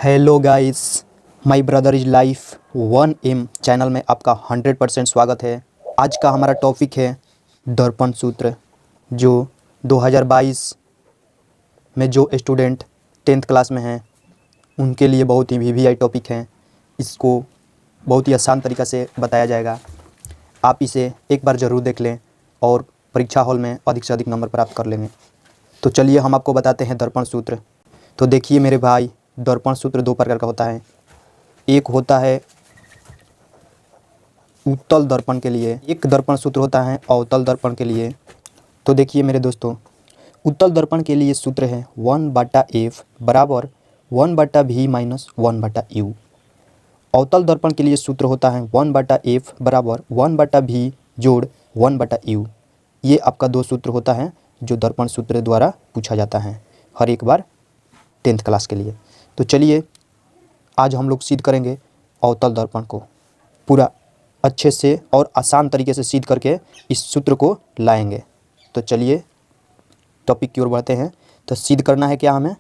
Hello guys, my brother is life 1M channel में आपका 100% स्वागत है। आज का हमारा टॉपिक है दर्पण सूत्र, जो 2022 में जो स्टूडेंट 10th क्लास में हैं उनके लिए बहुत ही वीवीआई टॉपिक है। इसको बहुत ही आसान तरीक़ा से बताया जाएगा। आप इसे एक बार ज़रूर देख लें और परीक्षा हॉल में अधिक से अधिक नंबर प्राप्त कर लेंगे। तो चलिए हम आपको बताते हैं दर्पण सूत्र। तो देखिए मेरे भाई, दर्पण सूत्र दो प्रकार का होता है। एक होता है उत्तल दर्पण के लिए, एक दर्पण सूत्र होता है अवतल दर्पण के लिए। तो देखिए मेरे दोस्तों, उत्तल दर्पण के लिए सूत्र है 1/f बराबर 1/v माइनस 1/u। अवतल दर्पण के लिए सूत्र होता है 1/f बराबर 1/v जोड़ 1/u। ये आपका दो सूत्र होता है जो दर्पण सूत्र द्वारा पूछा जाता है हर एक बार 10th क्लास के लिए। तो चलिए आज हम लोग सिद्ध करेंगे अवतल दर्पण को पूरा अच्छे से और आसान तरीके से सिद्ध करके इस सूत्र को लाएंगे। तो चलिए टॉपिक की ओर बढ़ते हैं। तो सिद्ध करना है क्या हमें?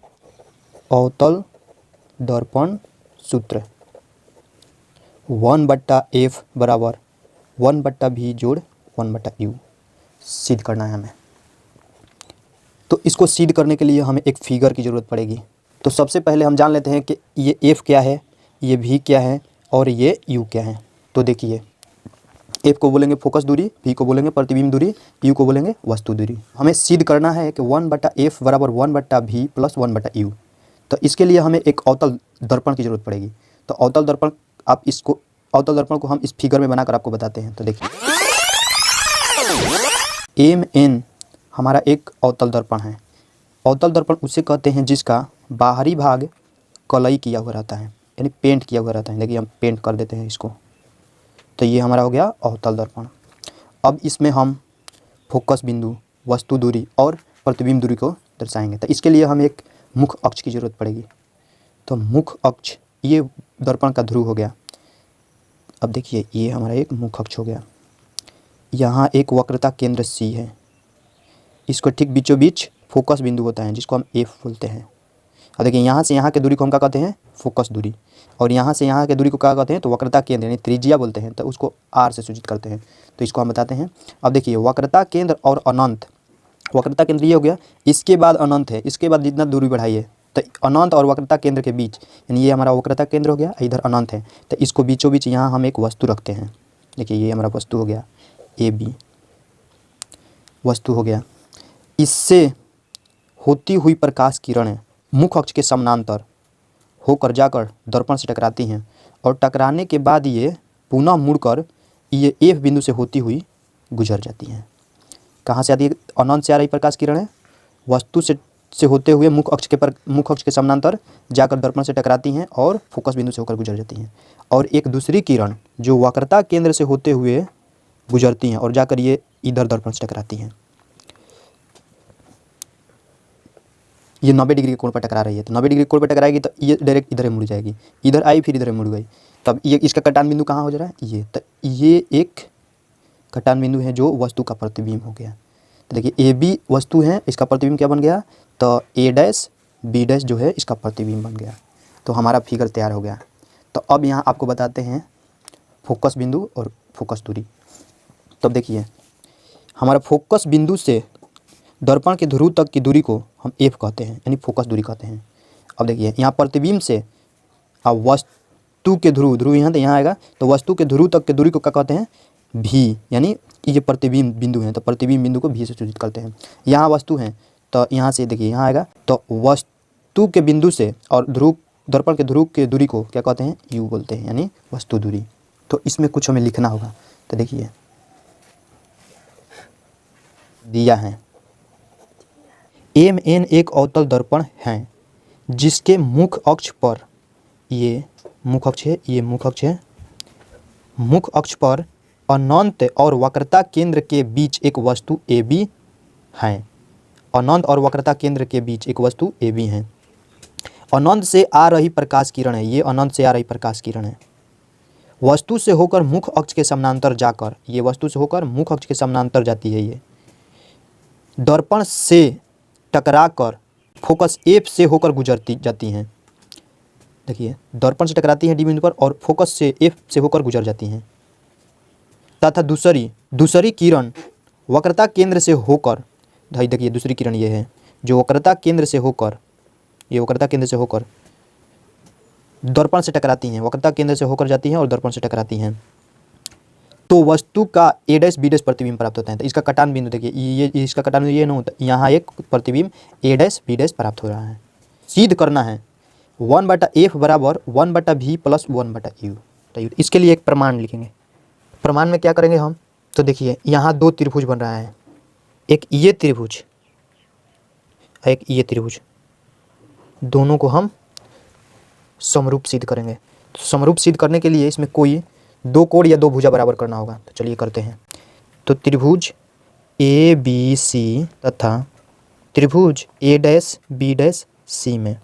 अवतल दर्पण सूत्र 1/f बराबर 1/v जोड़ 1/u सिद्ध करना है हमें। तो इसको सिद्ध करने के लिए हमें एक फिगर की ज़रूरत पड़ेगी। तो सबसे पहले हम जान लेते हैं कि ये f क्या है, ये v क्या है और ये u क्या है। तो देखिए, f को बोलेंगे फोकस दूरी, v को बोलेंगे प्रतिबिंब दूरी, u को बोलेंगे वस्तु दूरी। हमें सिद्ध करना है कि 1/f बराबर 1/v प्लस 1/u। तो इसके लिए हमें एक अवतल दर्पण की ज़रूरत पड़ेगी। तो अवतल दर्पण को हम इस फिगर में बनाकर आपको बताते हैं। तो देखिए, MN हमारा एक अवतल दर्पण है। अवतल दर्पण उसे कहते हैं जिसका बाहरी भाग कलई किया हुआ रहता है, यानी पेंट किया हुआ रहता है। देखिए हम पेंट कर देते हैं इसको। तो ये हमारा हो गया अवतल दर्पण। अब इसमें हम फोकस बिंदु, वस्तु दूरी और प्रतिबिंब दूरी को दर्शाएंगे। तो इसके लिए हमें एक मुख्य अक्ष की ज़रूरत पड़ेगी। तो मुख्य अक्ष ये दर्पण का ध्रुव हो गया। अब देखिए, ये हमारा एक मुख्य अक्ष हो गया। यहाँ एक वक्रता केंद्र C है। इसको ठीक बीचों बीच फोकस बिंदु होता है जिसको हम F बोलते हैं। अब देखिए, यहाँ से यहाँ के दूरी को हम क्या कहते हैं? फोकस दूरी। और यहाँ से यहाँ के दूरी को क्या कहते हैं? तो वक्रता केंद्र यानी त्रिज्या बोलते हैं। तो उसको R से सूचित करते हैं। तो इसको हम बताते हैं। अब देखिए, वक्रता केंद्र और अनंत, वक्रता केंद्र ये हो गया, इसके बाद अनंत है, इसके बाद जितना दूरी बढ़ाइए तो अनंत और वक्रता केंद्र के बीच, यानी ये हमारा वक्रता केंद्र हो गया, इधर अनंत है। तो इसको बीचों बीच यहाँ हम एक वस्तु रखते हैं। देखिए, ये हमारा वस्तु हो गया, AB वस्तु हो गया। इससे होती हुई प्रकाश किरणें मुख्य अक्ष के समानांतर होकर जाकर दर्पण से टकराती हैं और टकराने के बाद ये पुनः मुड़कर ये F बिंदु से होती हुई गुजर जाती हैं। कहाँ से आती है? अनंत से आ रही प्रकाश किरणें वस्तु से होते हुए मुख्य अक्ष के समानांतर जाकर दर्पण से टकराती हैं और फोकस बिंदु से होकर गुजर जाती हैं। और एक दूसरी किरण जो वक्रता केंद्र से होते हुए गुजरती हैं और जाकर ये इधर दर्पण से टकराती हैं। ये 90 डिग्री के कोण पर टकरा रही है। तो 90 डिग्री कोण पर टकराएगी तो ये डायरेक्ट इधर मुड़ जाएगी, इधर आई फिर इधर मुड़ गई। तब ये इसका कटान बिंदु कहाँ हो जा रहा है? ये। तो ये एक कटान बिंदु है जो वस्तु का प्रतिबिंब हो गया। तो देखिए, AB वस्तु है, इसका प्रतिबिंब क्या बन गया? तो A', B' जो है इसका प्रतिबिंब बन गया। तो हमारा फिगर तैयार हो गया। तो अब यहाँ आपको बताते हैं फोकस बिंदु और फोकस दूरी। तब देखिए, हमारा फोकस बिंदु से दर्पण के ध्रुव तक की दूरी को हम F कहते हैं, यानी फोकस दूरी कहते हैं। अब देखिए, यहाँ प्रतिबिंब से अब वस्तु के ध्रुव यहाँ तो यहाँ आएगा, तो वस्तु के ध्रुव तक की दूरी को क्या कहते हैं? V, यानी ये प्रतिबिंब बिंदु है। तो प्रतिबिंब बिंदु को V से सूचित करते हैं। यहाँ वस्तु है तो यहाँ से देखिए यहाँ आएगा, तो वस्तु के बिंदु से और दर्पण के ध्रुव के दूरी को क्या कहते हैं? U बोलते हैं, यानी वस्तु दूरी। तो इसमें कुछ हमें लिखना होगा। तो देखिए, दिया है MN एक अवतल दर्पण है जिसके मुख्य अक्ष पर, ये मुख्य अक्ष है, ये मुख्य अक्ष है, मुख्य अक्ष पर अनंत और वक्रता केंद्र के बीच एक वस्तु AB है। अनंत और वक्रता केंद्र के बीच एक वस्तु AB है। अनंत से आ रही प्रकाश किरण है, ये अनंत से आ रही प्रकाश किरण है। वस्तु से होकर मुख्य अक्ष के समानांतर जाकर, ये वस्तु से होकर मुख्य अक्ष के समानांतर जाती है। ये दर्पण से टकराकर फोकस F से होकर गुजरती जाती हैं। देखिए दर्पण से टकराती हैं डी बिंदु पर और फोकस से एफ से होकर गुजर जाती हैं तथा दूसरी किरण वक्रता केंद्र से होकर, भाई देखिए दूसरी किरण ये है जो वक्रता केंद्र से होकर, ये वक्रता केंद्र से होकर दर्पण से टकराती हैं, वक्रता केंद्र से होकर जाती हैं और दर्पण से टकराती हैं तो वस्तु का ए डैश बी डैश प्रतिबिंब प्राप्त होता है। तो इसका कटान बिंदु देखिए, ये इसका कटान बिंदु ये ना होता, यहाँ एक प्रतिबिंब ए डैश बी डैश प्राप्त हो रहा है। सिद्ध करना है 1/f बराबर 1/v प्लस 1/u। तो इसके लिए एक प्रमाण लिखेंगे। प्रमाण में क्या करेंगे हम, तो देखिए यहाँ दो त्रिभुज बन रहा है, एक ये त्रिभुज एक ये त्रिभुज, दोनों को हम समरूप सिद्ध करेंगे। तो समरूप सिद्ध करने के लिए इसमें कोई दो कोण या दो भुजा बराबर करना होगा। तो चलिए करते हैं। तो त्रिभुज ए बी सी तथा त्रिभुज ए डैश बी डैश सी में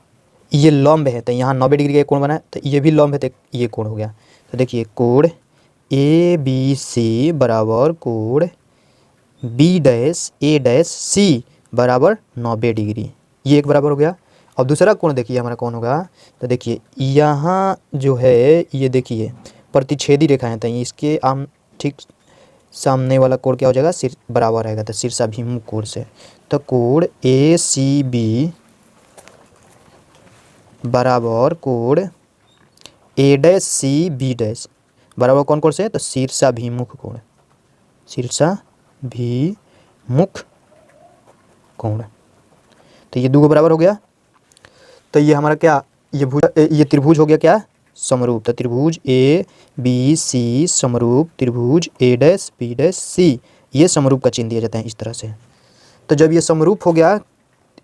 ये लंब है, तो यहाँ 90 डिग्री का कोण बना है, तो ये भी लंब है, तो ये कोण हो गया। तो देखिए कोण ए बी सी बराबर कोण बी डैश ए डैश सी बराबर 90 डिग्री, ये एक बराबर हो गया। अब दूसरा कोण देखिए हमारा कौन होगा, तो देखिए यहाँ जो है ये देखिए प्रतिच्छेदी रेखा है, तो इसके आम ठीक सामने वाला कोण क्या हो जाएगा, सिर बराबर रहेगा, तो शीर्षाभिमुख कोण से। तो कोण ए सी बी बराबर कोण ए डैश सी बी डैश बराबर कौन कोण से, तो शीर्षाभिमुख कोण, शीर्षाभिमुख कोण। तो ये दो बराबर हो गया। तो ये हमारा क्या, ये त्रिभुज हो गया क्या, समरूप। तो त्रिभुज ए बी सी समरूप त्रिभुज ए डैश बी डैश सी, ये समरूप का चिन्ह दिया जाता है इस तरह से। तो जब ये समरूप हो गया,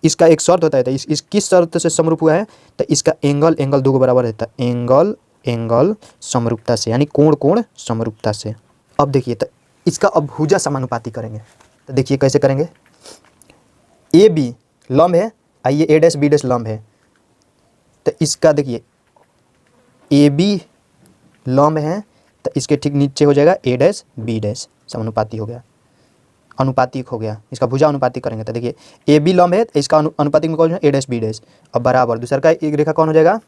इसका एक शर्त होता है, तो इस किस शर्त से समरूप हुआ है, तो इसका एंगल दो बराबर रहता है, एंगल समरूपता से, यानी कोण समरूपता से। अब देखिए तो इसका अब भुजा समानुपाती करेंगे। तो देखिए कैसे करेंगे, ए बी लंब है, आइए ए डैश बी डैश लंब है, तो इसका देखिए ए बी लंब है, तो इसके ठीक नीचे हो जाएगा ए डैश बी डैश, समानुपाती हो गया, अनुपातिक हो गया, इसका भुजा अनुपातिक करेंगे। तो देखिए ए बी लंब है, तो इसका अनुपातिक में कौन है, ए डैश बी डैश। अब बराबर दूसरा का एक रेखा कौन हो जाएगा,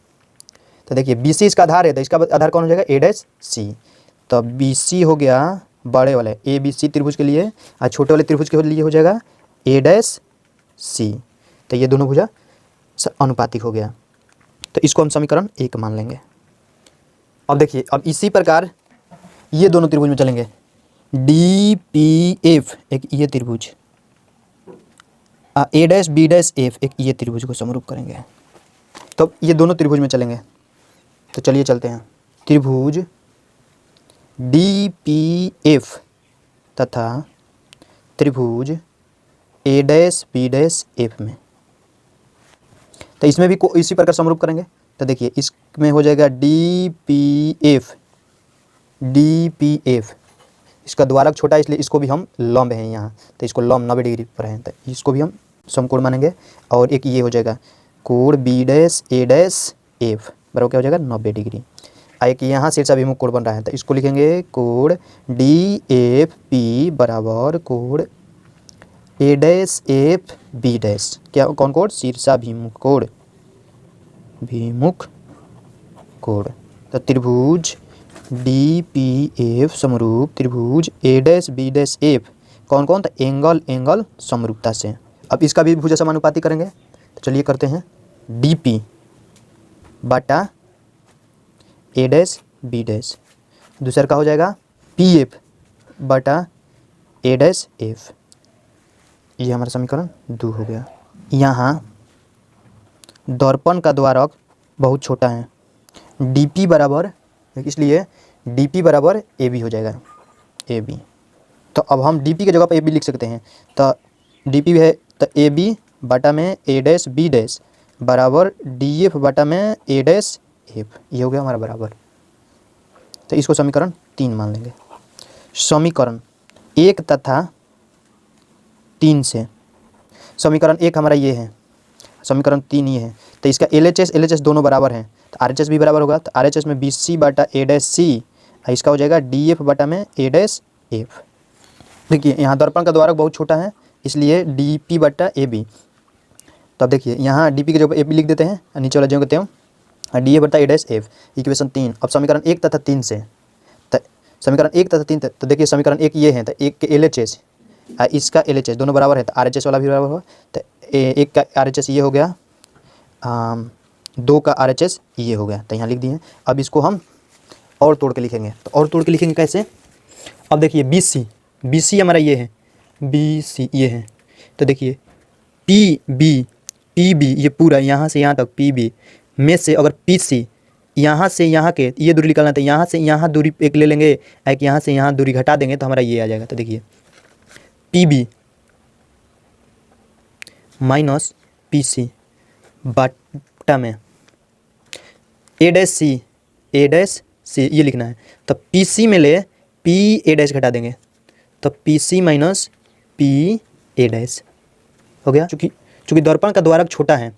तो देखिए बी सी इसका आधार है, तो इसका आधार कौन हो जाएगा, ए डैश सी। तो बी सी हो गया बड़े वाले ए बी सी त्रिभुज के लिए, और छोटे वाले त्रिभुज के लिए हो जाएगा ए डैश सी। तो ये दोनों भुजा अनुपातिक हो गया, तो इसको हम समीकरण 1 मान लेंगे। अब देखिए अब इसी प्रकार ये दोनों त्रिभुज में चलेंगे, डी पी एफ एक ये त्रिभुज, ए डैश बी डैश एफ एक ये त्रिभुज को समरूप करेंगे, तो ये दोनों त्रिभुज में चलेंगे। तो चलिए चलते हैं। त्रिभुज डी पी एफ तथा त्रिभुज ए डैश बी डैश एफ में, तो इसमें भी इसी प्रकार समरूप करेंगे। तो देखिए इसमें हो जाएगा डी पी एफ, इसका द्वारक छोटा है इसलिए इसको भी हम लंब है यहाँ, तो इसको लंब 90 डिग्री पर है, तो इसको भी हम समकोण मानेंगे। और एक ये हो जाएगा कोण बी डैश ए डैश एफ बराबर क्या हो जाएगा 90 डिग्री। एक यहाँ शीर्षाभिमुख कोण बन रहा है, तो इसको लिखेंगे कोण डी एफ पी बराबर कोण ए डैश एफ बी डैश, क्या कौन कोण, शीर्षाभिमुख कोण, भिमुख कोण। तो त्रिभुज डी पी एफ समरूप त्रिभुज ए डैश बी डैश एफ कौन कौन, तो एंगल समरूपता से। अब इसका भी भुजा समानुपाती करेंगे। तो चलिए करते हैं, डी पी बटा ए डैश बी डैश, दूसरा का हो जाएगा पी एफ बटा ए डैश एफ, ये हमारा समीकरण 2 हो गया। यहाँ दर्पण का द्वारक बहुत छोटा है, डीपी बराबर, इसलिए डीपी बराबर ए बी हो जाएगा, ए बी। तो अब हम डीपी की जगह पर ए बी लिख सकते हैं। तो डीपी है तो ए बी बटा में ए डैश बी डैश बराबर डी एफ बटा में ए डैश एफ, ये हो गया हमारा बराबर। तो इसको समीकरण 3 मान लेंगे। समीकरण 1 तथा 3 से, समीकरण 1 हमारा ये है, समीकरण 3 ये है, तो इसका एल एच एस दोनों बराबर हैं, तो आर एच एस भी बराबर होगा। तो आर एच एस में बी सी बटा ए डैश सी, इसका हो जाएगा डी एफ बटा में ए डैश एफ। देखिए यहाँ दर्पण का द्वारक बहुत छोटा है, इसलिए डी पी बटा ए बी। तो अब देखिए यहाँ डी पी के जगह ए बी लिख देते हैं, नीचे वाला जो कहते हैं डी एफ बटा ए डैश एफ, इक्वेशन 3। अब समीकरण 1 तथा 3 से, तो समीकरण 1 तथा 3, तो देखिए समीकरण 1 ये है, तो एक के एल एच एस, इसका एल एच एस दोनों बराबर है, तो आर एच एस वाला भी बराबर हो, तो एक का आर एच एस ये हो गया, 2 का आर एच एस ये हो गया, तो यहाँ लिख दिए। अब इसको हम और तोड़ के लिखेंगे, तो और तोड़ के लिखेंगे कैसे? अब देखिए बी सी हमारा ये है, बी सी ये है, तो देखिए पी बी ये पूरा यहाँ से यहाँ तक पी बी में से अगर पी सी यहाँ से यहाँ के ये दूरी निकालना, तो यहाँ से यहाँ दूरी एक ले लेंगे, एक यहाँ से यहाँ दूरी घटा देंगे, तो हमारा ये आ जाएगा। तो देखिए P B minus P C बटा में ए डैश सी ये लिखना है, तो पी सी में ले पी ए डैश घटा देंगे, तो P C minus P A dash हो गया। चूँकि दर्पण का द्वारक छोटा है,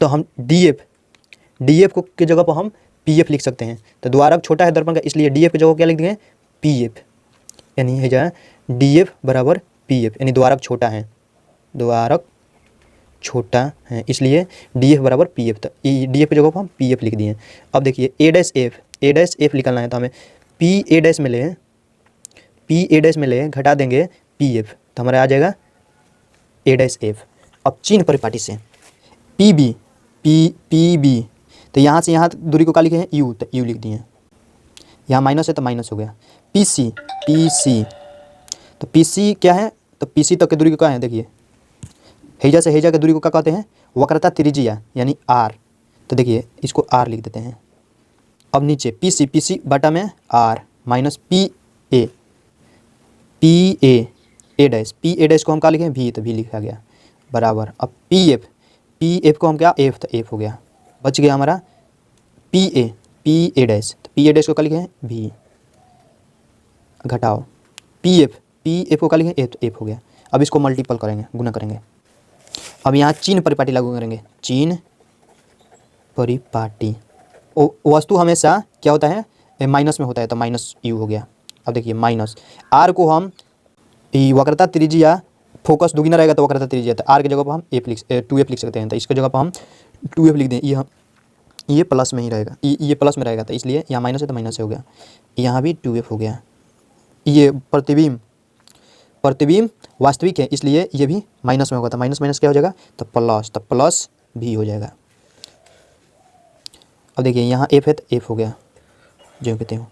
तो हम डी एफ को की जगह पर हम पी एफ लिख सकते हैं। तो द्वारक छोटा है दर्पण का, इसलिए डी एफ की जगह क्या लिख देंगे? पी एफ, यानी है जाए डी एफ बराबर पी एफ, यानी द्वारक छोटा है, इसलिए डी एफ बराबर पी एफ। तो डी एफ की जगह पर हम पी एफ लिख दिए। अब देखिए ए डैश एफ निकालना है, तो हमें पी ए डैश में ले घटा देंगे पी एफ, तो हमारा आ जाएगा ए डैश एफ। अब चिन्ह परिपाटी से पी बी, तो यहाँ से यहाँ दूरी को क्या लिखे हैं? यू, तो यू लिख दिए। यहाँ माइनस है तो माइनस हो गया। पी सी, तो पी सी क्या है? तो पी सी तक की दूरी को क्या है? देखिए हेजा से हेजा की दूरी को क्या कहते हैं? वक्रता त्रिज्या, यानी आर। तो देखिए इसको आर लिख देते हैं। अब नीचे पी सी बटा में R minus P A dash को हम क्या लिखें? भी, तो भी लिखा गया बराबर। अब पी एफ को हम क्या? एफ, तो एफ हो गया। बच गया हमारा पी ए डैश, तो पी ए डैश को क्या लिखें? भी, घटाओ पी एफ को क्या लिखें? एफ, तो एफ हो गया। अब इसको मल्टीपल करेंगे, गुना करेंगे। अब यहाँ चिन्ह परिपाटी लागू करेंगे, चिन्ह परिपाटी। वस्तु हमेशा क्या होता है? माइनस में होता है, तो माइनस यू हो गया। अब देखिए माइनस आर को हम वक्रता त्रिज्या, फोकस दुगुना रहेगा तो वक्रता त्रिज्या, तो आर की जगह पर हम 2f लिख सकते हैं, तो इसकी जगह पर हम 2f लिख दें। ये प्लस में ही रहेगा, ये प्लस में रहेगा, तो इसलिए यहाँ माइनस है तो माइनस हो गया, यहाँ भी 2f हो गया। ये प्रतिबिंब वास्तविक है, इसलिए ये भी माइनस में होगा, तो माइनस माइनस क्या हो जाएगा? तो प्लस भी हो जाएगा। अब देखिए यहाँ एफ है तो एफ हो गया, जो कहते हो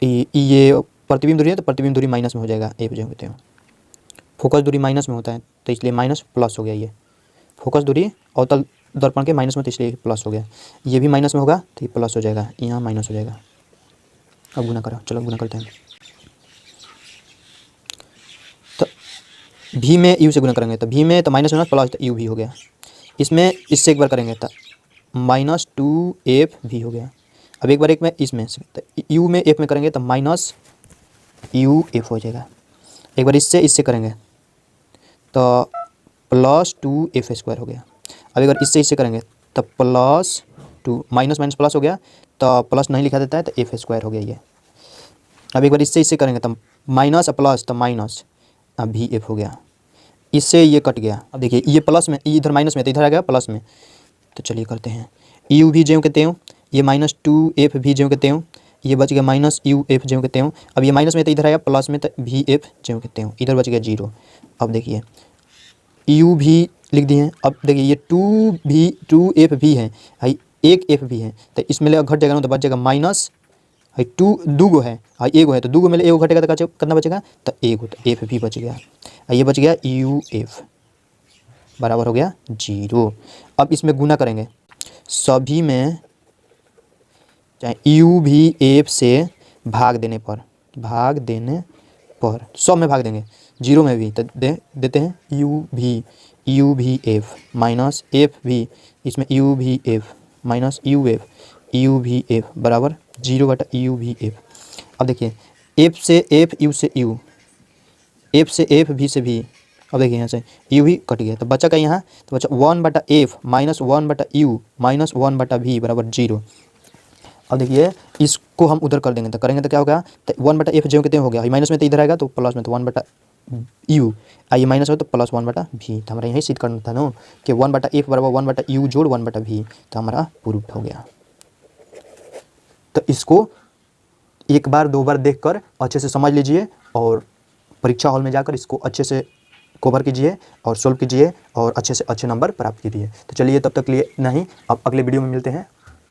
ये प्रतिबिंब दूरी है, तो प्रतिबिंब दूरी माइनस में हो जाएगा, एफ जो कहते हो। फोकस दूरी माइनस में होता है, तो इसलिए माइनस प्लस हो गया। ये फोकस दूरी अवतल दर्पण के माइनस में, तो इसलिए प्लस हो गया। ये भी माइनस में होगा तो ये प्लस हो जाएगा, यहाँ माइनस हो जाएगा। अब गुना करो, चलो गुना करते हैं। तो भी में यू से गुना करेंगे, तो भी में तो माइनस होना प्लस, तो यू भी हो गया। इसमें इससे एक बार करेंगे तो माइनस 2f भी हो गया। अब एक बार एक में इसमें तो यू में एफ में करेंगे तो माइनस यू एफ हो जाएगा। एक बार इससे करेंगे तो प्लस 2f स्क्वायर हो गया। अब एक बार इससे करेंगे तो प्लस 2 माइनस माइनस प्लस हो गया, तो प्लस नहीं लिखा देता है, तो एफ स्क्वायर हो गया ये। अब एक बार इससे करेंगे तो माइनस प्लस, तो माइनस भी एफ हो गया। इससे ये कट गया। अब देखिए ये प्लस में, इधर माइनस में, तो इधर आ गया प्लस में। तो चलिए करते हैं, यू भी ज्यों कहते हूँ, ये माइनस 2f भी ज्यों कहते हूँ, ये बच गया माइनस यू एफ ज्यों कहते हूँ। अब ये माइनस में तो इधर आया प्लस में, तो भी एफ ज्यों कहते हूँ, इधर बच गया 0। अब देखिए यू भी लिख दिए हैं। अब देखिए ये 2f भी है, एक एफ भी है, तो इसमें ले घट जाएगा ना, तो बच जाएगा माइनस 2 2 है, एक है, तो 2 में ले एक घटेगा तो कितना बचेगा? तो एक, तो एफ भी बच गया। ये बच गया यू एफ बराबर हो गया 0। अब इसमें गुना करेंगे सभी में, चाहे यू भी एफ से भाग देने पर सब में भाग देंगे, 0 में भी, तो देते हैं यू भी एफ माइनस एफ भी, इसमें यू भी एफ माइनस यू भी एफ बराबर 0 बटा यू भी एफ। अब देखिए एफ से एफ, यू से यू, एफ से एफ, भी से भी। अब देखिए यहाँ से यू भी कट गया, तो बचा का यहाँ, तो बचा 1 बटा एफ माइनस 1 बटा यू माइनस 1 बटा भी बराबर 0। अब देखिए इसको हम उधर कर देंगे, तो करेंगे तो क्या होगा? तो 1 बटा एफ जो कहते हो गया, माइनस में तो इधर आएगा तो प्लस में, तो 1 बटा यू, आई माइनस हो तो +1/v, तो हमारा यही सिद्ध करना था ना कि 1/f बराबर 1/u जोड़ 1/v, तो हमारा प्रूफ हो गया। तो इसको एक बार दो बार देखकर अच्छे से समझ लीजिए और परीक्षा हॉल में जाकर इसको अच्छे से कवर कीजिए और सोल्व कीजिए और अच्छे से अच्छे नंबर प्राप्त कीजिए। तो चलिए तब तक लिए नहीं, अब अगले वीडियो में मिलते हैं।